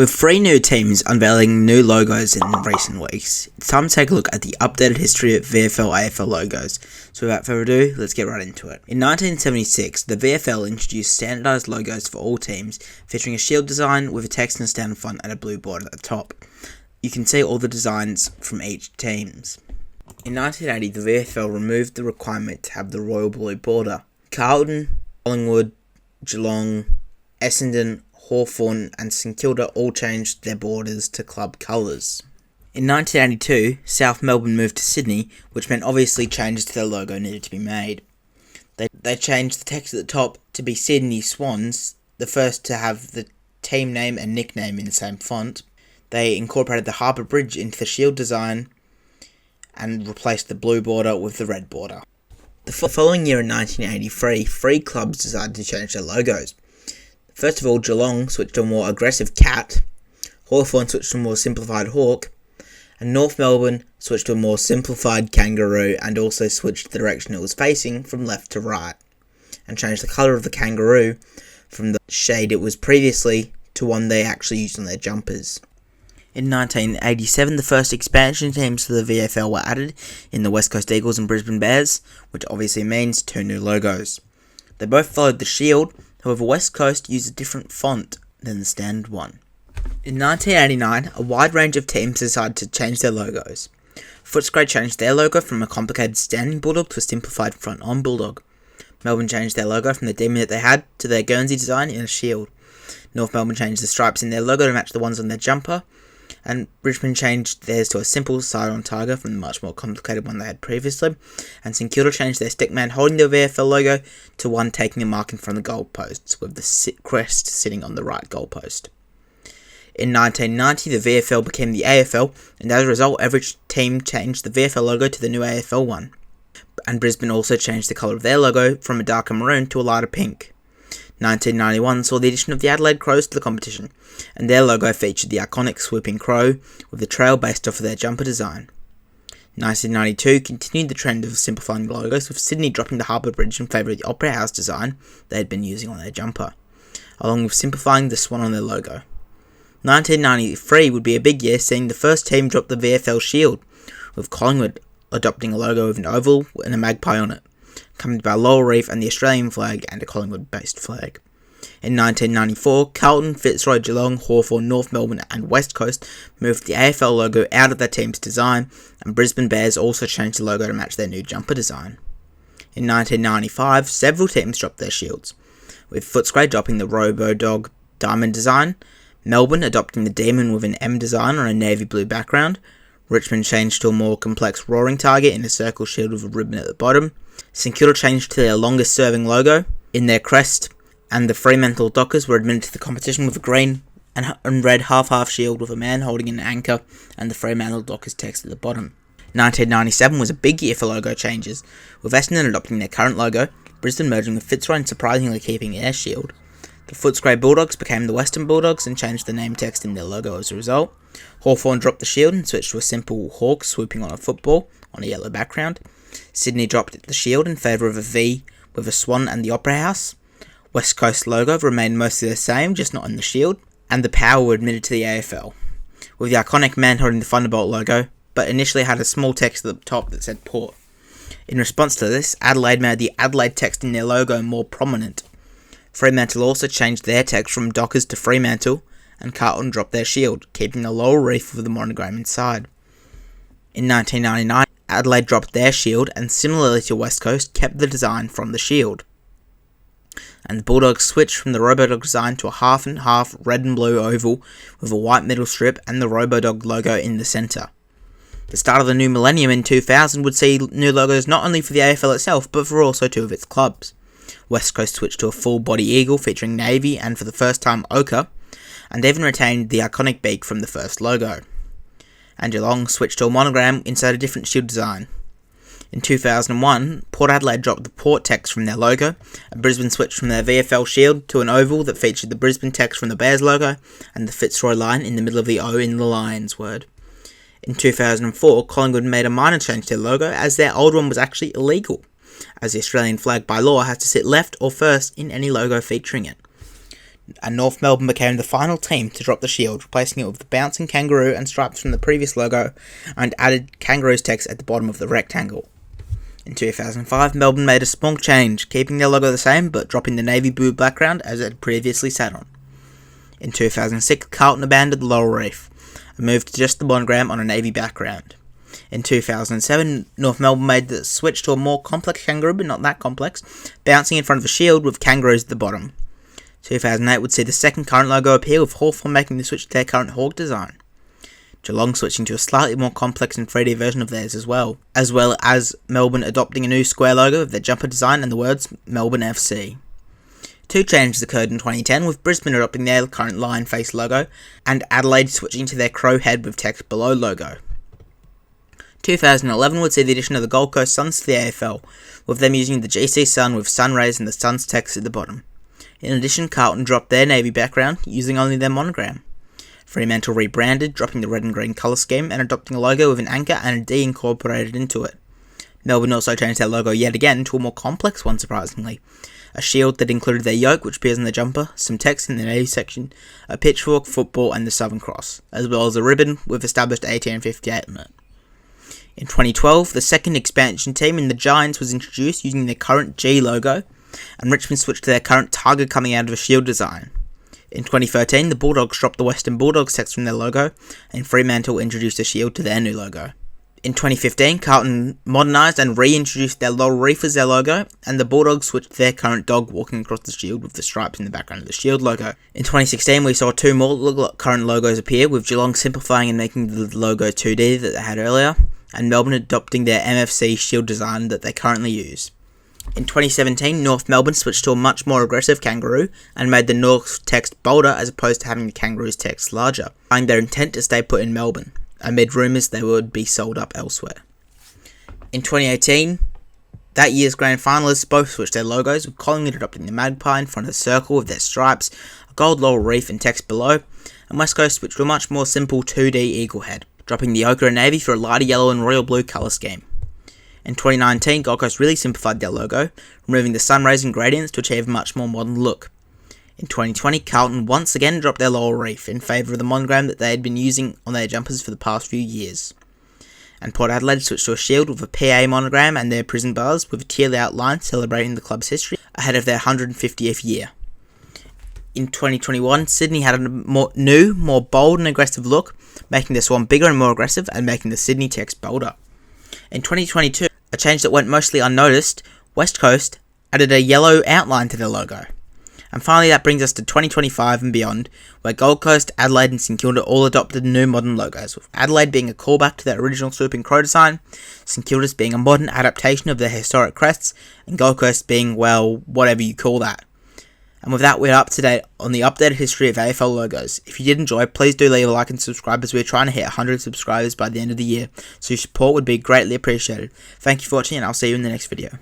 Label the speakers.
Speaker 1: With 3 new teams unveiling new logos in recent weeks, it's time to take a look at the updated history of VFL AFL logos. So without further ado, let's get right into it. In 1976, the VFL introduced standardised logos for all teams, featuring a shield design with a text and a standard font and a blue border at the top. You can see all the designs from each teams. In 1980, the VFL removed the requirement to have the royal blue border. Carlton, Collingwood, Geelong, Essendon, Hawthorn and St Kilda all changed their borders to club colours. In 1982, South Melbourne moved to Sydney, which meant obviously changes to their logo needed to be made. They changed the text at the top to be Sydney Swans, the first to have the team name and nickname in the same font. They incorporated the Harbour Bridge into the shield design and replaced the blue border with the red border. The following year in 1983, 3 clubs decided to change their logos. First of all, Geelong switched to a more aggressive cat, Hawthorn switched to a more simplified hawk, and North Melbourne switched to a more simplified kangaroo and also switched the direction it was facing from left to right, and changed the colour of the kangaroo from the shade it was previously to one they actually used on their jumpers. In 1987, the first expansion teams to the VFL were added in the West Coast Eagles and Brisbane Bears, which obviously means 2 new logos. They both followed the shield. However, West Coast used a different font than the standard one. In 1989, a wide range of teams decided to change their logos. Footscray changed their logo from a complicated standing bulldog to a simplified front-on bulldog. Melbourne changed their logo from the demon that they had to their Guernsey design in a shield. North Melbourne changed the stripes in their logo to match the ones on their jumper, and Brisbane changed theirs to a simple side-on tiger from the much more complicated one they had previously, and St Kilda changed their stickman holding the VFL logo to one taking a mark in front of the goalposts, with the crest sitting on the right goalpost. In 1990, the VFL became the AFL, and as a result, every team changed the VFL logo to the new AFL one. And Brisbane also changed the colour of their logo from a darker maroon to a lighter pink. 1991 saw the addition of the Adelaide Crows to the competition, and their logo featured the iconic swooping crow with the trail based off of their jumper design. 1992 continued the trend of simplifying logos, with Sydney dropping the Harbour Bridge in favour of the Opera House design they had been using on their jumper, along with simplifying the swan on their logo. 1993 would be a big year, seeing the first team drop the VFL shield, with Collingwood adopting a logo with an oval and a magpie on it, accompanied by a laurel wreath and the Australian flag and a Collingwood-based flag. In 1994, Carlton, Fitzroy, Geelong, Hawthorn, North Melbourne and West Coast moved the AFL logo out of their team's design, and Brisbane Bears also changed the logo to match their new jumper design. In 1995, several teams dropped their shields, with Footscray dropping the Robo-Dog diamond design, Melbourne adopting the demon with an M design on a navy blue background, Richmond changed to a more complex roaring target in a circle shield with a ribbon at the bottom, St Kilda changed to their longest serving logo in their crest, and the Fremantle Dockers were admitted to the competition with a green and red half-half shield with a man holding an anchor and the Fremantle Dockers text at the bottom. 1997 was a big year for logo changes, with Essendon adopting their current logo, Brisbane merging with Fitzroy and surprisingly keeping their shield. The Footscray Bulldogs became the Western Bulldogs and changed the name text in their logo as a result. Hawthorn dropped the shield and switched to a simple hawk swooping on a football on a yellow background. Sydney dropped the shield in favour of a V with a swan and the Opera House. West Coast logo remained mostly the same, just not in the shield, and the Power were admitted to the AFL, with the iconic man holding the Thunderbolt logo, but initially had a small text at the top that said Port. In response to this, Adelaide made the Adelaide text in their logo more prominent. Fremantle also changed their text from Dockers to Fremantle, and Carlton dropped their shield, keeping a laurel wreath with the monogram inside. In 1999, Adelaide dropped their shield and, similarly to West Coast, kept the design from the shield. And the Bulldogs switched from the Robo-Dog design to a half-and-half red and blue oval with a white middle strip and the Robo-Dog logo in the centre. The start of the new millennium in 2000 would see new logos not only for the AFL itself, but for also 2 of its clubs. West Coast switched to a full-body eagle featuring navy and, for the first time, ochre, and even retained the iconic beak from the first logo. And Geelong switched to a monogram inside a different shield design. In 2001, Port Adelaide dropped the Port text from their logo, and Brisbane switched from their VFL shield to an oval that featured the Brisbane text from the Bears logo and the Fitzroy line in the middle of the O in the Lions word. In 2004, Collingwood made a minor change to their logo as their old one was actually illegal, as the Australian flag by law has to sit left or first in any logo featuring it. and North Melbourne became the final team to drop the shield, replacing it with the bouncing kangaroo and stripes from the previous logo, and added kangaroo's text at the bottom of the rectangle. In 2005, Melbourne made a small change, keeping their logo the same but dropping the navy blue background as it had previously sat on. In 2006, Carlton abandoned the laurel wreath and moved to just the monogram on a navy background. In 2007, North Melbourne made the switch to a more complex kangaroo, but not that complex, bouncing in front of a shield with kangaroos at the bottom. 2008 would see the second current logo appear, with Hawthorn making the switch to their current hawk design. Geelong switching to a slightly more complex and 3D version of theirs as well as Melbourne adopting a new square logo of their jumper design and the words Melbourne FC. Two changes occurred in 2010, with Brisbane adopting their current lion face logo, and Adelaide switching to their crow head with text below logo. 2011 would see the addition of the Gold Coast Suns to the AFL, with them using the GC Sun with sun rays and the Sun's text at the bottom. In addition, Carlton dropped their navy background, using only their monogram. Fremantle rebranded, dropping the red and green colour scheme and adopting a logo with an anchor and a D incorporated into it. Melbourne also changed their logo yet again to a more complex one, surprisingly. A shield that included their yoke, which appears in the jumper, some text in the navy section, a pitchfork, football and the Southern Cross, as well as a ribbon with established 1858 on it. In 2012, the second expansion team in the Giants was introduced using their current G logo, and Richmond switched to their current tiger coming out of a shield design. In 2013, the Bulldogs dropped the Western Bulldogs text from their logo, and Fremantle introduced a shield to their new logo. In 2015, Carlton modernised and reintroduced their laurel wreath as their logo, and the Bulldogs switched to their current dog walking across the shield with the stripes in the background of the shield logo. In 2016, we saw two more current logos appear, with Geelong simplifying and making the logo 2D that they had earlier, and Melbourne adopting their MFC shield design that they currently use. In 2017, North Melbourne switched to a much more aggressive kangaroo and made the North text bolder as opposed to having the kangaroo's text larger, implying their intent to stay put in Melbourne, amid rumours they would be sold up elsewhere. In 2018, that year's grand finalists both switched their logos, with Collingwood adopting the magpie in front of the circle with their stripes, a gold laurel wreath and text below, and West Coast switched to a much more simple 2D eagle head, dropping the ochre and navy for a lighter yellow and royal blue colour scheme. In 2019, Gold Coast really simplified their logo, removing the sun rays and gradients to achieve a much more modern look. In 2020, Carlton once again dropped their laurel wreath in favour of the monogram that they had been using on their jumpers for the past few years. And Port Adelaide switched to a shield with a PA monogram and their prison bars with a teal outline celebrating the club's history ahead of their 150th year. In 2021, Sydney had a new, more bold and aggressive look, making the swan bigger and more aggressive and making the Sydney text bolder. In 2022, a change that went mostly unnoticed, West Coast added a yellow outline to their logo. And finally, that brings us to 2025 and beyond, where Gold Coast, Adelaide and St Kilda all adopted new modern logos, with Adelaide being a callback to their original swooping crow design, St Kilda's being a modern adaptation of their historic crests, and Gold Coast being, well, whatever you call that. And with that, we're up to date on the updated history of AFL logos. If you did enjoy, please do leave a like and subscribe, as we're trying to hit 100 subscribers by the end of the year, so your support would be greatly appreciated. Thank you for watching, and I'll see you in the next video.